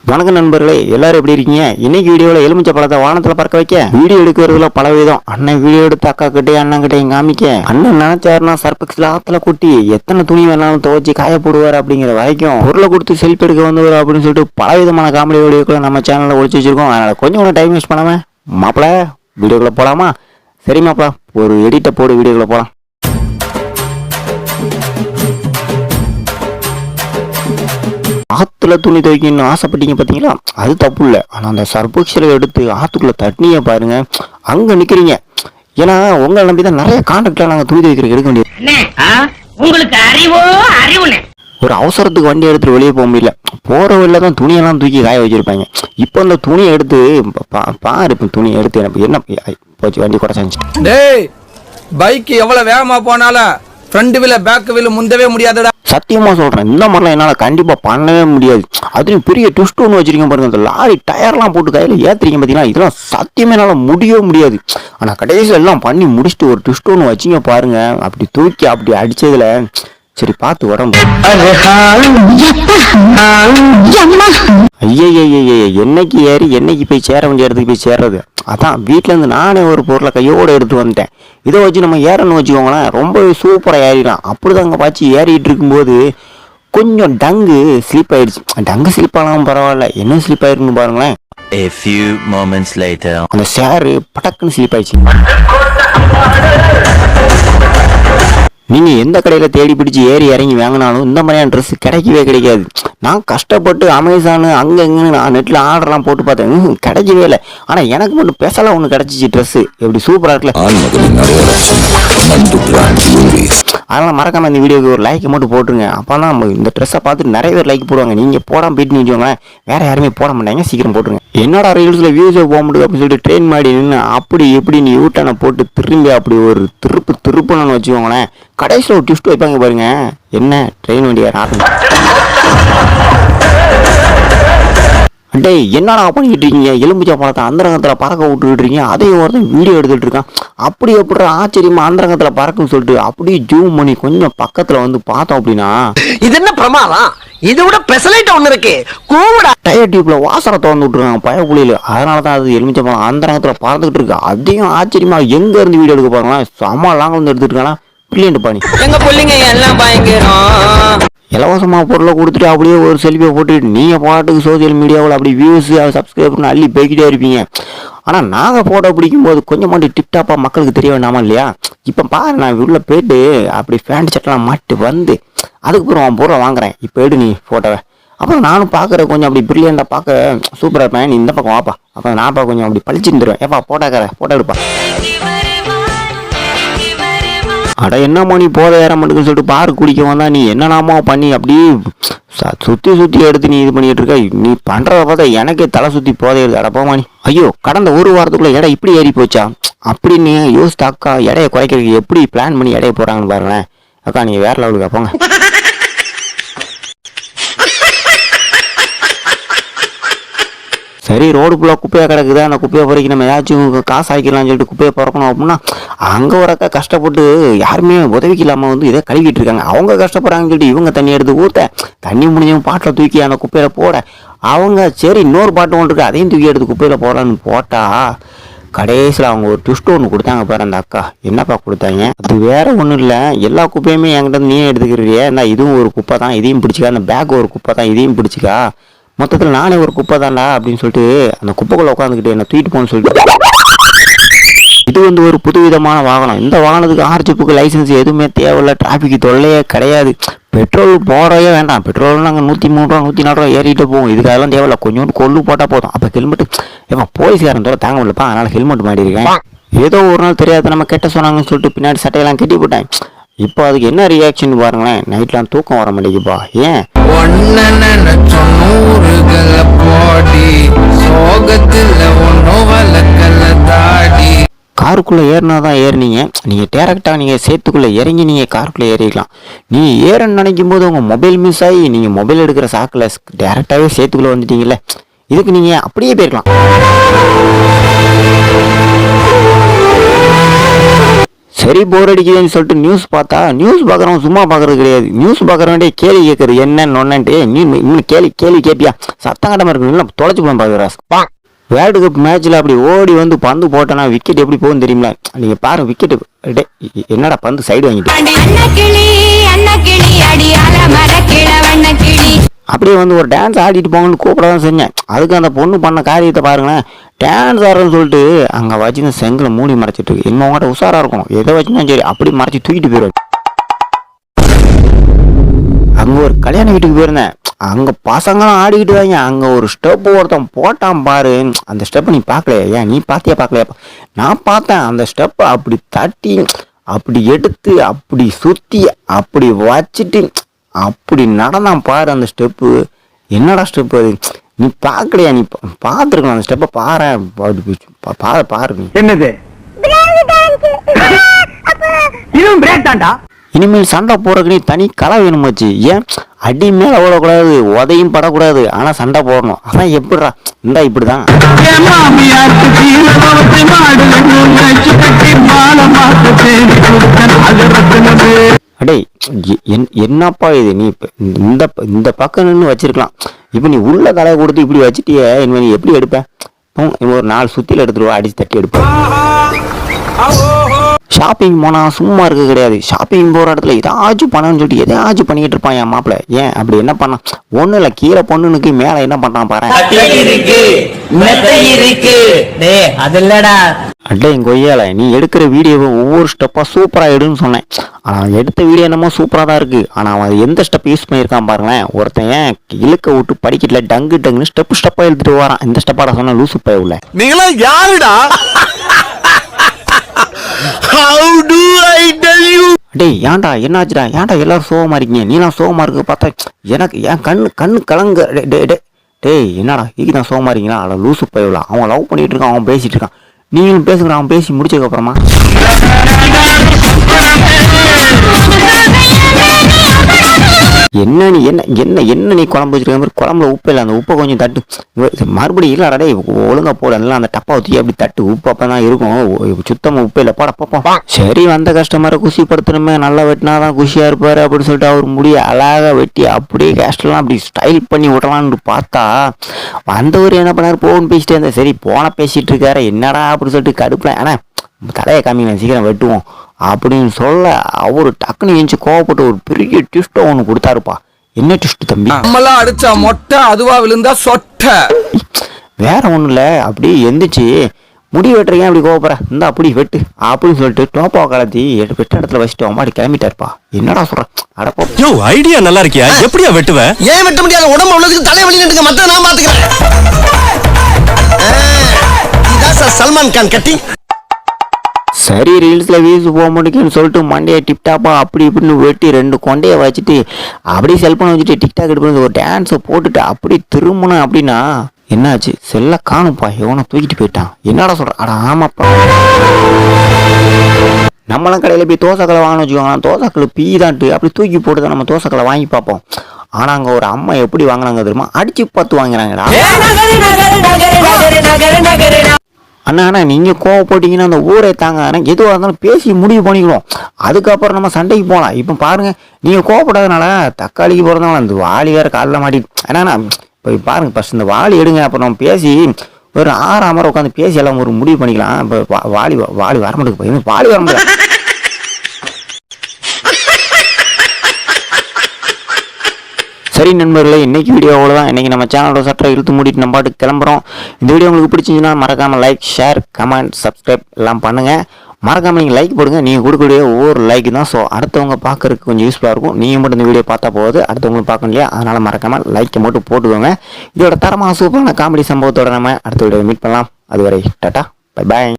வணக்கம் நண்பர்களே, எல்லாரும் எப்படி இருக்கீங்க? இன்னைக்கு வீடியோவில் எலுமிச்சை பழத்தை வானத்தில் பறக்க வைக்க வீடியோ எடுக்கிறதுல பல விதம். அண்ணன் வீடியோ எடுத்து அக்கா கிட்டே அண்ணன் கிட்டையும் காமிக்க, அண்ணன் நினைச்சாருன்னா சர்பெக்ஸ்ல ஆத்துல கொட்டி எத்தனை துணி வேணாலும் துவச்சி காய போடுவார் அப்படிங்கிற வரைக்கும் பொருளை கொடுத்து செல்ஃபி எடுக்க வந்தவர் அப்படின்னு சொல்லிட்டு பல விதமான காமெடி வீடியோக்களை நம்ம சேனலில் ஒழிச்சு வச்சிருக்கோம். அதனால கொஞ்சம் கூட டைம் வேஸ்ட் பண்ணாம மாப்பிள்ள வீடியோக்குள்ள போலாமா? சரி மாப்பிள்ள, ஒரு எடிட்டை போடு, வீடியோக்குள்ள போலாம். ஆத்துல துணி துவைக்கணும்னு ஆசைப்பட்டீங்க பார்த்தீங்களா? அது தப்பு இல்லை. ஆனால் அந்த சர்பெக்ஸில் எடுத்து ஆற்றுக்குள்ள தண்ணியை பாருங்க, அங்கே நிற்கிறீங்க. ஏன்னா உங்களை நம்பி தான் நிறைய கான்ட்ராக்டில் நாங்கள் துணி துவைக்கிறதுக்கு எடுக்க வேண்டியது. உங்களுக்கு அறிவோ அறிவுன்னு ஒரு அவசரத்துக்கு வண்டி எடுத்துட்டு வெளியே போக முடியல, போகிற வழியில தான் துணியெல்லாம் தூக்கி காய வச்சிருப்பாங்க. இப்போ அந்த துணியை எடுத்து பாரு, இப்போ துணி எடுத்து எனக்கு என்ன போச்சு, வண்டி குறைச்சாச்சு. டேய், பைக் எவ்வளவு வேகமா போனாலும் ஃப்ரண்ட் வீல பேக் வீல முந்தவே முடியாதுடா. சத்தியமா சொல்றேன், இந்த மாதிரிலாம் என்னால் கண்டிப்பா பண்ணவே முடியாது. அதுவும் பெரிய ட்விஸ்ட் ஒன்று வச்சிருக்கேன் பாருங்க, அந்த லாரி டயர்லாம் போட்டு கையில் ஏத்துறீங்க பார்த்தீங்கன்னா, இதெல்லாம் சத்தியமே என்னால் முடியவே முடியாது. ஆனால் கடைசியில் எல்லாம் பண்ணி முடிச்சுட்டு ஒரு ட்விஸ்ட் ஒன்று வச்சிங்க பாருங்க, அப்படி தூக்கி அப்படி அடிச்சதுல சரி பார்த்து உடம்பு ஐய என்னைக்கு ஏறி என்னைக்கு போய் சேர வேண்டிய இடத்துக்கு போய் சேர்றது. அதான் வீட்டில இருந்து நானே ஒரு பொருளை கையோடு எடுத்து வந்துட்டேன். இதை வச்சு நம்ம ஏறன்னு வச்சுக்கோங்களேன், ரொம்பவே சூப்பராக ஏறிடலாம். அப்படிதாங்க பாய்ச்சி ஏறிட்டு இருக்கும்போது கொஞ்சம் டங்கு ஸ்லிப் ஆயிடுச்சு. டங்கு ஸ்லிப் ஆனாலும் பரவாயில்ல, என்ன ஸ்லிப் ஆயிருக்குன்னு பாருங்களேன். A few moments later, அந்த சேரு படக்குன்னு ஸ்லிப் ஆயிடுச்சு. நீங்க எந்த கடையில தேடி பிடிச்சி ஏறி இறங்கி வாங்கினாலும் இந்த மாதிரியான ட்ரெஸ் கிடைக்கவே கிடைக்காது. நான் கஷ்டப்பட்டு அமேசானு அங்க இங்கன்னு நான் நெட்ல ஆர்டர்லாம் போட்டு பார்த்தேன், கிடைக்கவே இல்லை. ஆனா எனக்கு மட்டும் ஸ்பெஷலா ஒன்று கிடைச்சிச்சு. ட்ரெஸ் எப்படி சூப்பரா இருக்குல்ல. அதனால மறக்காம இந்த வீடியோக்கு ஒரு லைக் மட்டும் போட்டுருங்க. அப்பதான் நம்ம இந்த ட்ரெஸ்ஸை பார்த்துட்டு நிறைய பேர் லைக் போடுவாங்க. நீங்க போடாம போயிட்டு நிச்சோங்க, வேற யாருமே போட மாட்டாங்க. சீக்கிரம் போட்டுருங்க. என்னோட ரீல்ஸ்ல வியூஸை போக முடியுது அப்படின்னு சொல்லிட்டு ட்ரெயின் மாடி நின்று அப்படி எப்படி நீ யூட்டனை போட்டு திரும்பி அப்படி ஒரு திருப்புன்னு வச்சுக்கோங்களேன், கடைசியில் ஒரு ட்விஸ்ட் வைப்பாங்க பாருங்க. என்ன ட்ரெயின் வண்டி வேற ஆரம்பி அட்டே என்னடா பண்ணிக்கிட்டு இருக்கீங்க? எலும்பிச்சா பழத்தை அந்தரங்கத்தில் பறக்க விட்டுக்கிட்டு இருக்கீங்க, அதையும் ஒருத்தன் வீடியோ எடுத்துட்டு இருக்கான். அப்படி எப்படி ஆச்சரியமா அந்தரங்கத்தில் பறக்குன்னு சொல்லிட்டு அப்படியே ஜூம் பண்ணி கொஞ்சம் பக்கத்தில் வந்து பார்த்தோம் அப்படின்னா, இது என்ன பிரமாதம்? இது விட பெசலைட் ஒண்ணு இருக்கு, கூடா டயர் டியூப்ல வாசனை திறந்து விட்டுருக்காங்க பயப்புள்ளியில. அதனால தான் அது எலுமிச்சை பழம் அந்தரங்கத்தில் பறந்துகிட்டு இருக்கு. அதையும் ஆச்சரியமா எங்க இருந்து வீடியோ எடுக்க பாருங்களேன், செம்ம லாங்க வந்து எடுத்துட்டு இருக்கானா. பிள்ளைண்டு பாணி எங்க பிள்ளைங்க எல்லாம் பயங்கரம். இலவசமாக பொருளை கொடுத்துட்டு அப்படியே ஒரு செல்ஃபியை போட்டுட்டு நீங்கள் பாட்டுக்கு சோசியல் மீடியாவில் அப்படி வியூஸ் சப்ஸ்கிரைபர்னு அள்ளி போய்கிட்டே இருப்பீங்க. ஆனால் நாங்கள் ஃபோட்டோ பிடிக்கும்போது கொஞ்சம் மட்டும் டிப்டாப்பாக மக்களுக்கு தெரிய வேண்டாமா இல்லையா? இப்போ பாரு, நான் உள்ளே போயிட்டு அப்படி ஃபேண்ட் சட்டெல்லாம் மாட்டு வந்து அதுக்கப்புறம் அவன் பொருளை வாங்குறேன். இப்போ எடு நீ ஃபோட்டோவை. அப்புறம் நானும் பார்க்குற கொஞ்சம் அப்படி பிரில்லியண்டாக பார்க்க சூப்பராக இருப்பேன். நீ இந்த பக்கம் வாப்பா, அப்போ நான் கொஞ்சம் அப்படி பழிச்சுட்டு தருவேன். ஏப்பா ஃபோட்டோ எடுப்பா. அட என்னம்மா நீ போதை ஏற மாட்டேங்குன்னு சொல்லிட்டு பாரு குடிக்க வந்தா நீ என்னென்னாமோ பண்ணி அப்படியே சுற்றி எடுத்து நீ இது பண்ணிட்டு இருக்க. நீ பண்றத பார்த்தா எனக்கே தலை சுற்றி போதை எடுத்து. அடப்போமா நீ. ஐயோ, கடந்த ஒரு வாரத்துக்குள்ள எடை இப்படி ஏறி போச்சா அப்படின்னு யோசித்து அக்கா எடையை குறைக்கிறதுக்கு எப்படி பிளான் பண்ணி எடையை போறாங்கன்னு பாருங்களேன். அக்கா நீங்க வேற லெவலுக்கு போங்க. சரி, ரோடு ஃபுல்லாக குப்பையாக கிடக்குது, அந்த குப்பையை பொறைக்கி நம்ம ஏதாச்சும் காசு ஆக்கிடலாம்னு சொல்லிட்டு குப்பையை பிறக்கணும் அப்படின்னா அங்கே ஒரு அக்கா கஷ்டப்பட்டு யாருமே உதவிக்கு இல்லாமல் வந்து இதை கழுவிட்டு இருக்காங்க. அவங்க கஷ்டப்படுறாங்கன்னு சொல்லிட்டு இவங்க தண்ணி எடுத்து ஊற்ற, தண்ணி முடிஞ்சவங்க பாட்டில் தூக்கி அந்த குப்பையில் போட, அவங்க சரி இன்னொரு பாட்டு ஒன்று இருக்கு அதையும் தூக்கி எடுத்து குப்பையில் போடலான்னு போட்டா கடைசியில் அவங்க ஒரு ட்விஸ்ட் ஒன்று கொடுத்தாங்க பாரு. அந்த அக்கா என்னப்பா கொடுத்தாங்க? அது வேற ஒன்றும் இல்லை, எல்லா குப்பையுமே என்கிட்ட நீயே எடுத்துக்கிறியே, நான் இதுவும் ஒரு குப்பை தான் இதையும் பிடிச்சிக்கா, அந்த பேக் ஒரு குப்பை தான் இதையும் பிடிச்சிக்கா, மொத்தத்தில் நானே ஒரு குப்பை தான்டா அப்படின்னு சொல்லிட்டு அந்த குப்பைக்குள்ள உட்காந்துக்கிட்டு என்ன தூக்கிட்டு போகணும்னு சொல்லிட்டு. இது வந்து ஒரு புதுவிதமான வாகனம். இந்த வாகனத்துக்கு ஆர்ஜிப்புக்கு லைசன்ஸ் எதுவுமே தேவையில்லை, டிராஃபிக் தொல்லையே கிடையாது, பெட்ரோல் போடவே வேண்டாம். பெட்ரோல் நாங்கள் 103 ரூபா 104 ரூபா ஏறிட்டு போவோம். இதுக்காகலாம் தேவையில்லை, கொஞ்சோண்டு கொள்ளு போட்டால் போதும். அப்போ ஹெல்மெட்டு ஏப்பா போலீஸ்காரன் தோற தாங்க முடியலப்பா, அதனால் ஹெல்மெட் மாட்டிருக்கேன். ஏதோ ஒரு நாள் தெரியாது நம்ம கெட்ட சொன்னாங்கன்னு சொல்லிட்டு பின்னாடி சட்டையெல்லாம் கட்டி போட்டேன். இப்போ அதுக்கு என்ன ரியாக்ஷன் பாருங்களேன். நைட்லாம் தூக்கம் வர மாட்டேங்குப்பா. ஏன் காருக்குள்ளே ஏறினா தான் ஏறினீங்க. நீங்கள் டேரக்டாக நீங்கள் சேத்துக்குள்ளே இறங்கி நீங்கள் காருக்குள்ளே ஏறிக்கலாம். நீ ஏறன்னு நினைக்கும் போது உங்கள் மொபைல் மிஸ் ஆகி நீங்கள் மொபைல் எடுக்கிற சாக்கில் டேரெக்டாகவே சேத்துக்குள்ளே வந்துட்டீங்கல்ல. இதுக்கு நீங்கள் அப்படியே போயிருக்கலாம். சரி போர் அடிக்குதுன்னு சொல்லிட்டு நியூஸ் பார்த்தா நியூஸ் பார்க்குறவன் சும்மா பார்க்கறது கிடையாது. நியூஸ் பார்க்குறவன்டே கேள்வி கேட்கறது என்னன்னு ஒன்னே நீ இன்னும் கேள்வி கேட்பியா சத்தம் கட்டமாக இருக்கு இல்லை தொலைச்சு போன பார்க்குறா. வேர்ல்டு கப் மேட்ச்சில் அப்படி ஓடி வந்து பந்து போட்டோன்னா விக்கெட் எப்படி போகும் தெரியுங்களா? நீங்கள் பாருங்க விக்கெட்டு என்னடா பந்து சைடு வாங்கிட்டு அப்படியே வந்து ஒரு டான்ஸ் ஆடிட்டு போங்கன்னு கூப்பிட தான் செஞ்சேன். அதுக்கு அந்த பொண்ணு பண்ண காரியத்தை பாருங்களேன். டான்ஸ் ஆடுறன்னு சொல்லிட்டு அங்கே வச்சுன்னு செங்கலை மூடி மறைச்சிட்டு இருக்கு. இன்னும் உங்கள்கிட்ட உஷாராக இருக்கணும். எதை வச்சுன்னா சரி அப்படி மறைச்சி தூக்கிட்டு போயிடுவேன். அங்கே ஒரு கல்யாண வீட்டுக்கு போயிருந்தேன். அங்கே பசங்களாம் ஆடிக்கிட்டு வாங்க. அங்கே ஒரு ஸ்டெப்பு ஒருத்தன் போட்டான் பாரு. அந்த ஸ்டெப்பை நீ பார்க்கலையா? ஏன் நீ பார்க்கலையா? நான் பார்த்தேன். அந்த ஸ்டெப்பை அப்படி தட்டி அப்படி எடுத்து அப்படி சுற்றி அப்படி வச்சுட்டு அப்படி நடந்தான் பாரு. அந்த ஸ்டெப்பு என்னடா ஸ்டெப்பு அது? நீ பார்க்கலையா? நீ பார்த்துருக்கணும் அந்த ஸ்டெப்பை பாரு. பாரு நீ என்னது இதுவும் பிரேக் தான்டா. இனிமேல் சண்டை போறதுக்கு நீ தனி கலை வேணுமாச்சு. ஏன் அடி மேல ஓடக்கூடாது, உதையும் படக்கூடாது, ஆனா சண்டை போடணும். அதான் எப்படிடா இந்தா இப்படிதான். அடே என்னப்பா இது? நீ இந்த பக்கம் நின்று வச்சிருக்கலாம். இப்ப நீ உள்ள தலையை கொடுத்து இப்படி வச்சுட்டிய, இனிமே நீ எப்படி எடுப்பேன்? ஒரு 4 சுத்தில எடுத்துருவா, அடிச்சு தட்டி எடுப்பேன். ஷாப்பிங் போனால் சும்மா இருக்க கிடையாது. ஷாப்பிங் போகிற இடத்துல ஏதாச்சும் பண்ணணும்னு சொல்லிட்டு எதாச்சும் பண்ணிக்கிட்டு இருப்பான் என் மாப்பிள்ள. ஏன் அப்படி என்ன பண்ணான்? ஒன்றும் இல்லை, கீழே பொண்ணுனுக்கு மேலே என்ன பண்ணான் பாரு. அது இல்லடா அட்டே என் கொய்யால நீ எடுக்கிற வீடியோவை ஒவ்வொரு ஸ்டெப்பாக சூப்பராக எடுன்னு சொன்னேன். ஆனால் எடுத்த வீடியோ என்னமோ சூப்பராக தான் இருக்குது. ஆனால் அவன் எந்த ஸ்டெப் யூஸ் பண்ணியிருக்கான் பாருங்களேன். ஒருத்தன் ஏன் இழுக்க விட்டு படிக்கல டங்குன்னு ஸ்டெப்பாக எழுதிட்டு வரான். இந்த ஸ்டெப்பாட சொன்ன லூசு பய உள்ள நீங்களா யாருடா? How do I tell you? டேய் ஏன்டா என்னாச்சுடா? ஏன்டா எல்லாரும் சோகமா இருக்கீங்க? நீலாம் சோகமா இருக்கு பார்த்தா எனக்கு என் கண்ணு கலங்க. டேய் என்னடா இதுதான் சோகமா இருக்கீங்களா? அட லூசு பையல அவன் லவ் பண்ணிட்டு இருக்கான், அவன் பேசிட்டு இருக்கான். நீங்களும் பேசுகிற. அவன் பேசி முடிச்சதுக்கு அப்புறமா என்ன நீ என்ன நீ குழம்பு வச்சிருக்க மாதிரி குழம்புல உப்பு இல்லை. அந்த உப்பை கொஞ்சம் தட்டு மறுபடியும் இல்லை. அடே ஒழுங்கா போட எல்லாம் அந்த டப்பா ஊற்றி அப்படி தட்டு. உப்பு அப்பதான் இருக்கும். சுத்தமா உப்பு இல்லை போட பாப்பா. சரி வந்த கஸ்டமரை குஷிப்படுத்தணுமே, நல்லா வெட்டினாதான் குஷியா இருப்பாரு அப்படின்னு சொல்லிட்டு அவர் முடிய அழகா வெட்டி அப்படியே கேஸ்டெல்லாம் அப்படி ஸ்டைல் பண்ணி விடலான்னு பார்த்தா வந்தவர் என்ன பண்ணாரு? போன்னு பேசிட்டே இருந்தா. சரி போன பேசிட்டு இருக்காரு என்னடா அப்படின்னு சொல்லிட்டு கடுப்புல ஆனா தலையை காமிங்க சீக்கிரம் வெட்டுவோம் அப்படின்னு சொல்ல அவரு டக்குன்னு எஞ்சி கோவப்பட்டு ஒரு பெரிய ட்விஸ்ட் ஒன்று கொடுத்தாருப்பா. என்ன ட்விஸ்ட் தம்பி? நம்மளாம் அடிச்சா மொட்டை, அதுவா விழுந்தா சொட்டை. வேற ஒண்ணும் இல்ல. அப்படி எந்திரிச்சு முடி வெட்டுறீங்க அப்படி கோவப்படுற இந்த அப்படி வெட்டு அப்படின்னு சொல்லிட்டு டோப்பா கலத்தி வெட்ட இடத்துல வச்சுட்டு அம்மாடி கிளம்பிட்டாருப்பா. என்னடா சொல்ற? அடப்போ யோ ஐடியா நல்லா இருக்கியா? எப்படியா வெட்டுவ? ஏன் வெட்ட முடியாது? உடம்பு உள்ளதுக்கு தலை வலி நின்னுங்க, மத்த நான் பாத்துக்கிறேன். இதான் சார் சல்மான் கான் கட்டி. சரி ரீல்ஸில் வியூஸ் போக முடியும்னு சொல்லிட்டு மண்டையை டிப்டாப்பா அப்படி இப்படின்னு வெட்டி 2 கொண்டையை வச்சுட்டு அப்படியே செல்போனை வச்சுட்டு டிக்டாக் எடுத்து ஒரு டான்ஸை போட்டுட்டு அப்படி திரும்பணும். அப்படின்னா என்னாச்சு? செல்ல காணும்ப்பா. எவனை தூக்கிட்டு போயிட்டான். என்னடா சொல்ற? அட ஆமாப்பா. நம்மளாம் கடையில் போய் தோசைக்கலை வாங்கன்னு வச்சுக்கோங்களேன். தோசைக்கல் பீ தான்ட்டு அப்படி தூக்கி போட்டு தான் நம்ம தோசைக்கலை வாங்கி பார்ப்போம். ஆனால் அங்கே ஒரு அம்மா எப்படி வாங்கினாங்க தெரியுமா? அடிச்சு பார்த்து வாங்குறாங்கடா. அண்ணா நீங்கள் கோவம் போட்டிங்கன்னா அந்த ஊரை தாங்க. ஆனால் எதுவாக இருந்தாலும் பேசி முடிவு பண்ணிக்கிறோம். அதுக்கப்புறம் நம்ம சண்டைக்கு போகலாம். இப்போ பாருங்கள், நீங்கள் கோவப்படாதனால தக்காளிக்கு போகிறதுனால அந்த வாலி வேறு காலில் மாட்டிட்டு. ஏன்னா இப்போ பாருங்கள் ஃபஸ்ட் இந்த வாலி எடுங்க. அப்புறம் நம்ம பேசி ஒரு 6 மரம் உட்காந்து பேசி எல்லாம் ஒரு முடிவு பண்ணிக்கலாம். இப்போ வாலி வர மாட்டேங்குது. போய் வாலி வர முடியாது. சரி நண்பர்களே, இன்னைக்கு வீடியோ அவ்வளோதான். இன்னைக்கு நம்ம சேனலோட சட்டை இழுத்து மூடிட்டு நம்ம பாட்டுக்கு கிளம்புறோம். இந்த வீடியோ உங்களுக்கு பிடிச்சிருந்துச்சுன்னா மறக்காமல் லைக், ஷேர், கமெண்ட், சப்ஸ்கிரைப் எல்லாம் பண்ணுங்கள். மறக்காமல் நீங்கள் லைக் போடுங்க. நீங்கள் கொடுக்கக்கூடிய ஒவ்வொரு லைக் தான் ஸோ அடுத்தவங்க பார்க்கறதுக்கு கொஞ்சம் யூஸ்ஃபுல்லாக இருக்கும். நீங்கள் மட்டும் இந்த வீடியோ பார்த்தா போகுது, அடுத்தவங்களுக்கு பார்க்கணும் இல்லையா? அதனால் மறக்காமல் லைக்கை மட்டும் போட்டுக்கோங்க. இதோட தரமாக சூப்பரான காமெடி சம்பவத்தோட நம்ம அடுத்த வீடியோ மீட் பண்ணலாம். அதுவரை டாட்டா, பை பாய்.